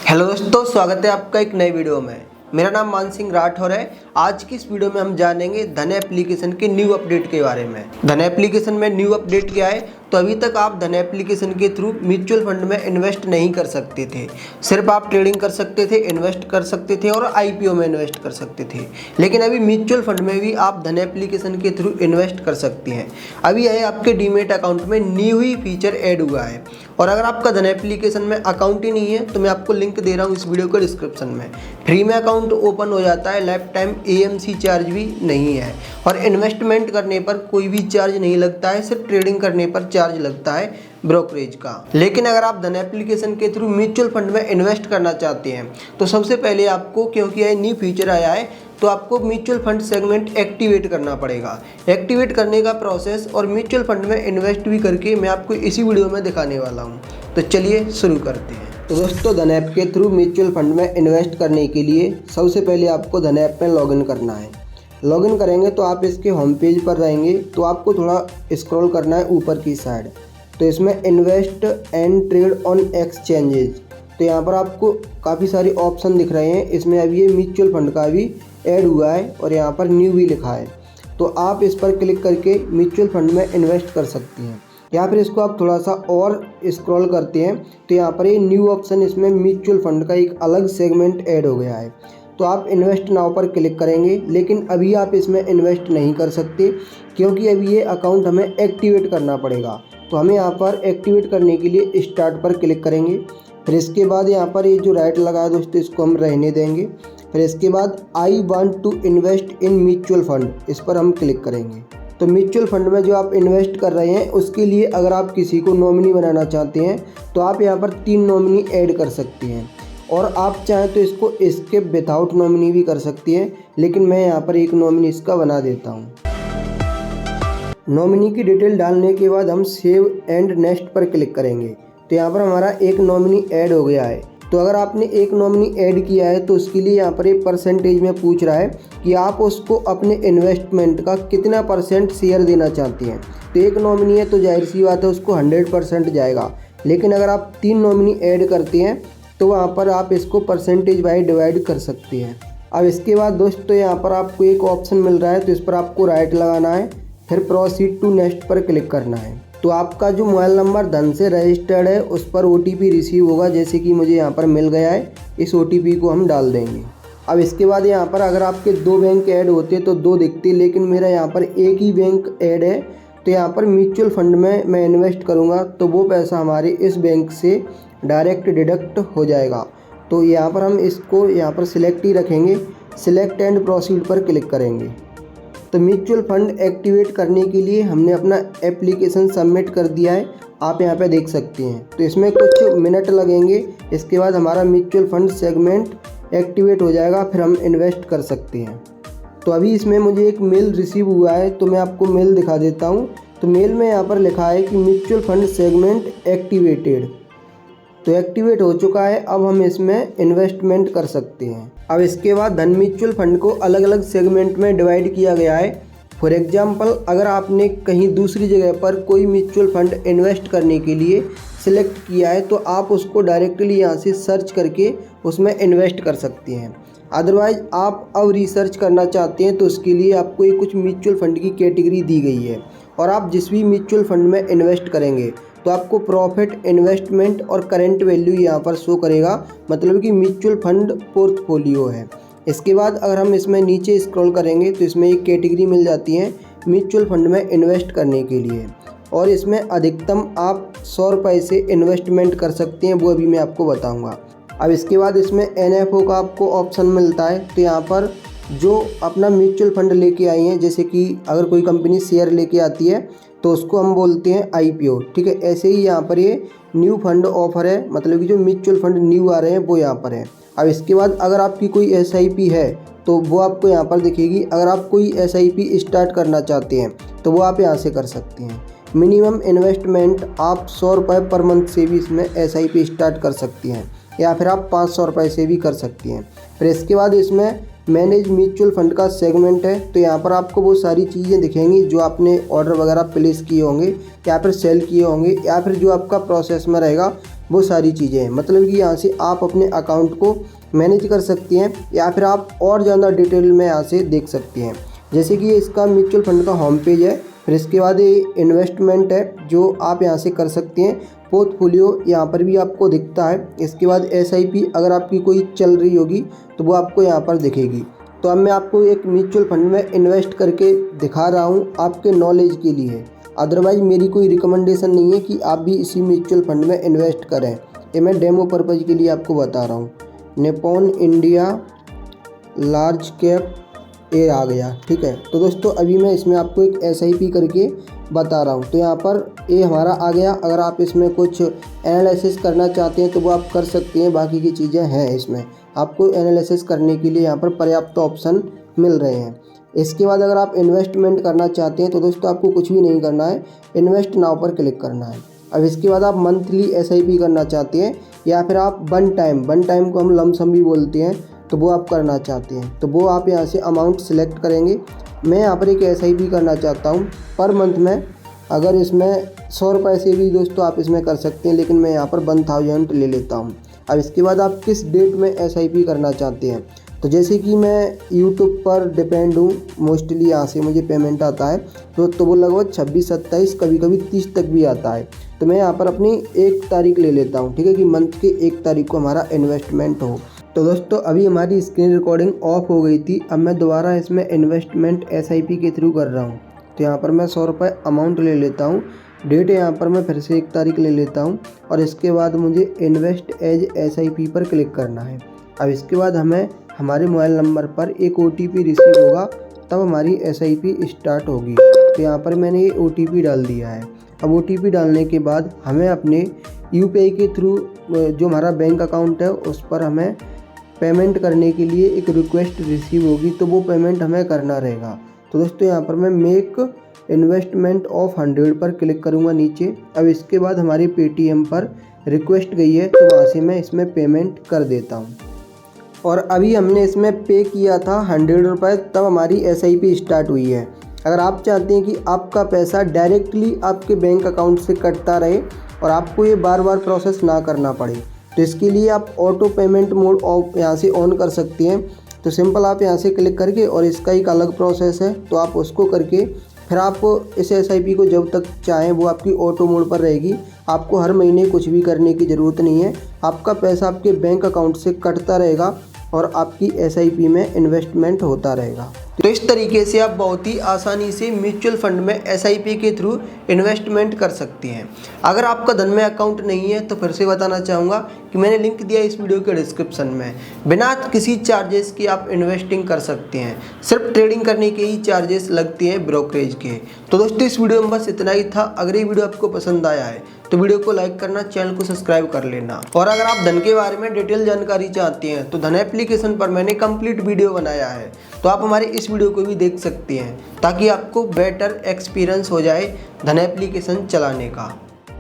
Hello दोस्तों, स्वागत है आपका एक नए वीडियो में। मेरा नाम मान सिंह राठौर है। आज की इस वीडियो में हम जानेंगे धन एप्लीकेशन के न्यू अपडेट के बारे में। धन एप्लीकेशन में न्यू अपडेट क्या है, तो अभी तक आप धन एप्लीकेशन के थ्रू म्यूचुअल फंड में इन्वेस्ट नहीं कर सकते थे। सिर्फ आप ट्रेडिंग कर सकते थे, इन्वेस्ट कर सकते थे और आईपीओ में इन्वेस्ट कर सकते थे। लेकिन अभी म्यूचुअल फंड में भी आप धन एप्लीकेशन के थ्रू इन्वेस्ट कर सकते हैं। अभी यह आपके डीमेट अकाउंट में न्यू ही फीचर ऐड हुआ है। और अगर आपका धन एप्लीकेशन में अकाउंट ही नहीं है तो मैं आपको लिंक दे रहा हूँ इस वीडियो के डिस्क्रिप्शन में। फ्री में अकाउंट ओपन हो जाता है, लाइफ टाइम एएमसी चार्ज भी नहीं है और इन्वेस्टमेंट करने पर कोई भी चार्ज नहीं लगता है, सिर्फ ट्रेडिंग करने पर चार्ज लगता है ब्रोकरेज का। लेकिन अगर आप धन एप्लीकेशन के थ्रू म्यूचुअल फंड में इन्वेस्ट करना चाहते हैं तो सबसे पहले आपको, क्योंकि यह न्यू फीचर आया है, तो आपको म्यूचुअल फंड सेगमेंट एक्टिवेट करना पड़ेगा। एक्टिवेट करने का प्रोसेस और म्यूचुअल फंड में इन्वेस्ट भी करके मैं आपको इसी वीडियो में दिखाने वाला हूँ। तो चलिए शुरू करते हैं। तो दोस्तों, धन ऐप के थ्रू म्यूचुअल फंड में इन्वेस्ट करने के लिए सबसे पहले आपको धन ऐप में लॉगिन करना है। लॉगिन करेंगे तो आप इसके होम पेज पर रहेंगे, तो आपको थोड़ा स्क्रॉल करना है ऊपर की साइड। तो इसमें invest and trade on exchanges, तो यहाँ पर आपको काफ़ी सारे ऑप्शन दिख रहे हैं। इसमें अभी ये म्यूचुअल फंड का भी ऐड हुआ है और यहाँ पर न्यू भी लिखा है, तो आप इस पर क्लिक करके म्यूचुअल फंड में इन्वेस्ट कर सकते हैं। या फिर इसको आप थोड़ा सा और स्क्रॉल करते हैं तो यहाँ पर ये न्यू ऑप्शन, इसमें म्यूचुअल फंड का एक अलग सेगमेंट ऐड हो गया है। तो आप इन्वेस्ट नाउ पर क्लिक करेंगे, लेकिन अभी आप इसमें इन्वेस्ट नहीं कर सकते क्योंकि अभी ये अकाउंट हमें एक्टिवेट करना पड़ेगा। तो हमें यहाँ पर एक्टिवेट करने के लिए स्टार्ट पर क्लिक करेंगे। फिर इसके बाद यहाँ पर ये जो राइट लगा है दोस्तों, इसको हम रहने देंगे। फिर इसके बाद I want to invest in mutual fund, इस पर हम क्लिक करेंगे। तो म्यूचुअल फंड में जो आप इन्वेस्ट कर रहे हैं उसके लिए अगर आप किसी को नॉमिनी बनाना चाहते हैं तो आप यहाँ पर 3 नॉमिनी ऐड कर सकते हैं, और आप चाहें तो इसको स्किप विदाउट नॉमिनी भी कर सकती हैं, लेकिन मैं यहाँ पर एक नॉमिनी इसका बना देता हूँ। नॉमिनी की डिटेल डालने के बाद हम सेव एंड नेक्स्ट पर क्लिक करेंगे। तो यहाँ पर हमारा एक नॉमिनी ऐड हो गया है। तो अगर आपने एक नॉमिनी ऐड किया है तो उसके लिए यहाँ पर एक परसेंटेज में पूछ रहा है कि आप उसको अपने इन्वेस्टमेंट का कितना % शेयर देना चाहते हैं। तो एक नॉमिनी है तो जाहिर सी बात है उसको 100% जाएगा। लेकिन अगर आप 3 नॉमिनी ऐड करते हैं तो वहाँ पर आप इसको परसेंटेज वाइज डिवाइड कर सकते हैं। अब इसके बाद दोस्तों यहाँ पर आपको एक ऑप्शन मिल रहा है, तो इस पर आपको राइट लगाना है, फिर प्रोसीड टू नेक्स्ट पर क्लिक करना है। तो आपका जो मोबाइल नंबर धन से रजिस्टर्ड है उस पर OTP रिसीव होगा, जैसे कि मुझे यहाँ पर मिल गया है। इस OTP को हम डाल देंगे। अब इसके बाद यहाँ पर अगर आपके 2 बैंक ऐड होते तो 2 दिखते, लेकिन मेरा यहाँ पर एक ही बैंक ऐड है। तो यहाँ पर म्यूचुअल फंड में मैं इन्वेस्ट करूँगा तो वो पैसा हमारे इस बैंक से डायरेक्ट डिडक्ट हो जाएगा। तो यहाँ पर हम इसको यहाँ पर सिलेक्ट ही रखेंगे। सिलेक्ट एंड प्रोसीड पर क्लिक करेंगे। तो म्यूचुअल फंड एक्टिवेट करने के लिए हमने अपना एप्लीकेशन सबमिट कर दिया है, आप यहाँ पे देख सकते हैं। तो इसमें कुछ मिनट लगेंगे, इसके बाद हमारा म्यूचुअल फंड सेगमेंट एक्टिवेट हो जाएगा, फिर हम इन्वेस्ट कर सकते हैं। तो अभी इसमें मुझे एक मेल रिसीव हुआ है, तो मैं आपको मेल दिखा देता हूँ। तो मेल में यहाँ पर लिखा है कि म्यूचुअल फंड सेगमेंट एक्टिवेटेड, तो एक्टिवेट हो चुका है। अब हम इसमें इन्वेस्टमेंट कर सकते हैं। अब इसके बाद धन म्यूचुअल फंड को अलग अलग सेगमेंट में डिवाइड किया गया है। फॉर एग्जांपल, अगर आपने कहीं दूसरी जगह पर कोई म्यूचुअल फंड इन्वेस्ट करने के लिए सिलेक्ट किया है तो आप उसको डायरेक्टली यहाँ से सर्च करके उसमें इन्वेस्ट कर सकते हैं। अदरवाइज़ आप अब रिसर्च करना चाहते हैं तो उसके लिए आपको ये कुछ म्यूचुअल फंड की कैटेगरी दी गई है, और आप जिस भी म्यूचुअल फंड में इन्वेस्ट करेंगे तो आपको प्रॉफिट, इन्वेस्टमेंट और करंट वैल्यू यहाँ पर शो करेगा, मतलब कि म्यूचुअल फंड पोर्टफोलियो है। इसके बाद अगर हम इसमें नीचे स्क्रॉल करेंगे तो इसमें एक कैटेगरी मिल जाती है म्यूचुअल फंड में इन्वेस्ट करने के लिए, और इसमें अधिकतम आप 100 रुपये से इन्वेस्टमेंट कर सकते हैं, वो अभी मैं आपको बताऊँगा। अब इसके बाद इसमें NFO का आपको ऑप्शन मिलता है। तो यहाँ पर जो अपना म्यूचुअल फंड लेके आई हैं, जैसे कि अगर कोई कंपनी शेयर लेके आती है तो उसको हम बोलते हैं IPO, ठीक है। ऐसे ही यहाँ पर ये न्यू फंड ऑफर है, मतलब कि जो म्यूचुअल फंड न्यू आ रहे हैं वो यहाँ पर है। अब इसके बाद अगर आपकी कोई SIP है तो वो आपको यहाँ पर दिखेगी। अगर आप कोई SIP स्टार्ट करना चाहते हैं तो वो आप यहाँ से कर सकते हैं। मिनिमम इन्वेस्टमेंट आप 100 रुपये पर मंथ से भी इसमें SIP स्टार्ट कर सकती हैं, या फिर आप 500 रुपये से भी कर सकती हैं। फिर इसके बाद इसमें मैनेज म्यूचुअल फंड का सेगमेंट है। तो यहाँ पर आपको वो सारी चीज़ें दिखेंगी जो आपने ऑर्डर वगैरह प्लेस किए होंगे, या फिर सेल किए होंगे, या फिर जो आपका प्रोसेस में रहेगा वो सारी चीज़ें हैं। मतलब कि यहाँ से आप अपने अकाउंट को मैनेज कर सकती हैं या फिर आप और ज़्यादा डिटेल में यहाँ से देख सकती हैं। जैसे कि इसका म्यूचुअल फंड का होम पेज है, फिर इसके बाद ये इन्वेस्टमेंट है जो आप यहाँ से कर सकती हैं। पोर्टफोलियो यहाँ पर भी आपको दिखता है। इसके बाद SIP अगर आपकी कोई चल रही होगी तो वो आपको यहाँ पर दिखेगी। तो अब मैं आपको एक म्यूचुअल फंड में इन्वेस्ट करके दिखा रहा हूँ आपके नॉलेज के लिए। अदरवाइज़ मेरी कोई रिकमेंडेशन नहीं है कि आप भी इसी म्यूचुअल फंड में इन्वेस्ट करें। ये मैं डेमो पर्पज़ के लिए आपको बता रहा हूँ। निप्पॉन इंडिया लार्ज कैप ये आ गया, ठीक है। तो दोस्तों अभी मैं इसमें आपको एक SIP करके बता रहा हूँ। तो यहाँ पर ये हमारा आ गया। अगर आप इसमें कुछ एनालिसिस करना चाहते हैं तो वो आप कर सकते हैं। बाकी की चीज़ें हैं इसमें, आपको एनालिसिस करने के लिए यहाँ पर पर्याप्त ऑप्शन मिल रहे हैं। इसके बाद अगर आप इन्वेस्टमेंट करना चाहते हैं तो दोस्तों आपको कुछ भी नहीं करना है, इन्वेस्ट नाउ पर क्लिक करना है। अब इसके बाद आप मंथली SIP करना चाहते हैं या फिर आप वन टाइम को हम लमसम भी बोलते हैं, तो वो आप करना चाहते हैं तो वो आप यहाँ से अमाउंट सेलेक्ट करेंगे। मैं यहाँ पर एक SIP करना चाहता हूँ पर मंथ में। अगर इसमें 100 रुपये से भी दोस्तों आप इसमें कर सकते हैं, लेकिन मैं यहाँ पर 1000 ले लेता हूँ। अब इसके बाद आप किस डेट में SIP करना चाहते हैं, तो जैसे कि मैं यूट्यूब पर डिपेंड हूँ, मोस्टली यहाँ से मुझे पेमेंट आता है तो वो लगभग 26, 27, कभी कभी 30 तक भी आता है। तो मैं यहाँ पर अपनी 1 तारीख ले लेता हूँ, ठीक है, कि मंथ के 1 तारीख को हमारा इन्वेस्टमेंट हो। तो दोस्तों अभी हमारी स्क्रीन रिकॉर्डिंग ऑफ हो गई थी। अब मैं दोबारा इसमें इन्वेस्टमेंट SIP के थ्रू कर रहा हूँ। तो यहाँ पर मैं 100 रुपये अमाउंट ले लेता हूँ। डेट यहाँ पर मैं फिर से 1 तारीख ले लेता हूँ और इसके बाद मुझे इन्वेस्ट एज SIP पर क्लिक करना है। अब इसके बाद हमें हमारे मोबाइल नंबर पर एक OTP रिसीव होगा, तब हमारी SIP स्टार्ट होगी। तो यहाँ पर मैंने ये OTP डाल दिया है। अब OTP डालने के बाद हमें अपने UPI के थ्रू जो हमारा बैंक अकाउंट है उस पर हमें पेमेंट करने के लिए एक रिक्वेस्ट रिसीव होगी, तो वो पेमेंट हमें करना रहेगा। तो दोस्तों यहाँ पर मैं मेक इन्वेस्टमेंट ऑफ 100 पर क्लिक करूँगा नीचे। अब इसके बाद हमारी Paytm पर रिक्वेस्ट गई है तो वहाँ से मैं इसमें पेमेंट कर देता हूँ। और अभी हमने इसमें पे किया था 100 रुपये, तब हमारी SIP स्टार्ट हुई है। अगर आप चाहते हैं कि आपका पैसा डायरेक्टली आपके बैंक अकाउंट से कटता रहे और आपको ये बार बार प्रोसेस ना करना पड़े, तो इसके लिए आप ऑटो पेमेंट मोड ऑफ यहाँ से ऑन कर सकती हैं। तो सिंपल आप यहाँ से क्लिक करके, और इसका एक अलग प्रोसेस है तो आप उसको करके फिर आप इस SIP को जब तक चाहें वो आपकी ऑटो मोड पर रहेगी। आपको हर महीने कुछ भी करने की ज़रूरत नहीं है। आपका पैसा आपके बैंक अकाउंट से कटता रहेगा और आपकी SIP में इन्वेस्टमेंट होता रहेगा। तो इस तरीके से आप बहुत ही आसानी से म्यूचुअल फंड में SIP के थ्रू इन्वेस्टमेंट कर सकती हैं। अगर आपका धन में अकाउंट नहीं है तो फिर से बताना चाहूँगा कि मैंने लिंक दिया इस वीडियो के डिस्क्रिप्शन में। बिना किसी चार्जेस की आप इन्वेस्टिंग कर सकते हैं। सिर्फ ट्रेडिंग करने के ही चार्जेस लगते हैं ब्रोकरेज के। तो दोस्तों इस वीडियो में बस इतना ही था। अगर ये वीडियो आपको पसंद आया है तो वीडियो को लाइक करना, चैनल को सब्सक्राइब कर लेना। और अगर आप धन के बारे में डिटेल जानकारी चाहते हैं तो धन एप्लीकेशन पर मैंने कंप्लीट वीडियो बनाया है, तो आप हमारे इस वीडियो को भी देख सकते हैं ताकि आपको बेटर एक्सपीरियंस हो जाए धन एप्लीकेशन चलाने का।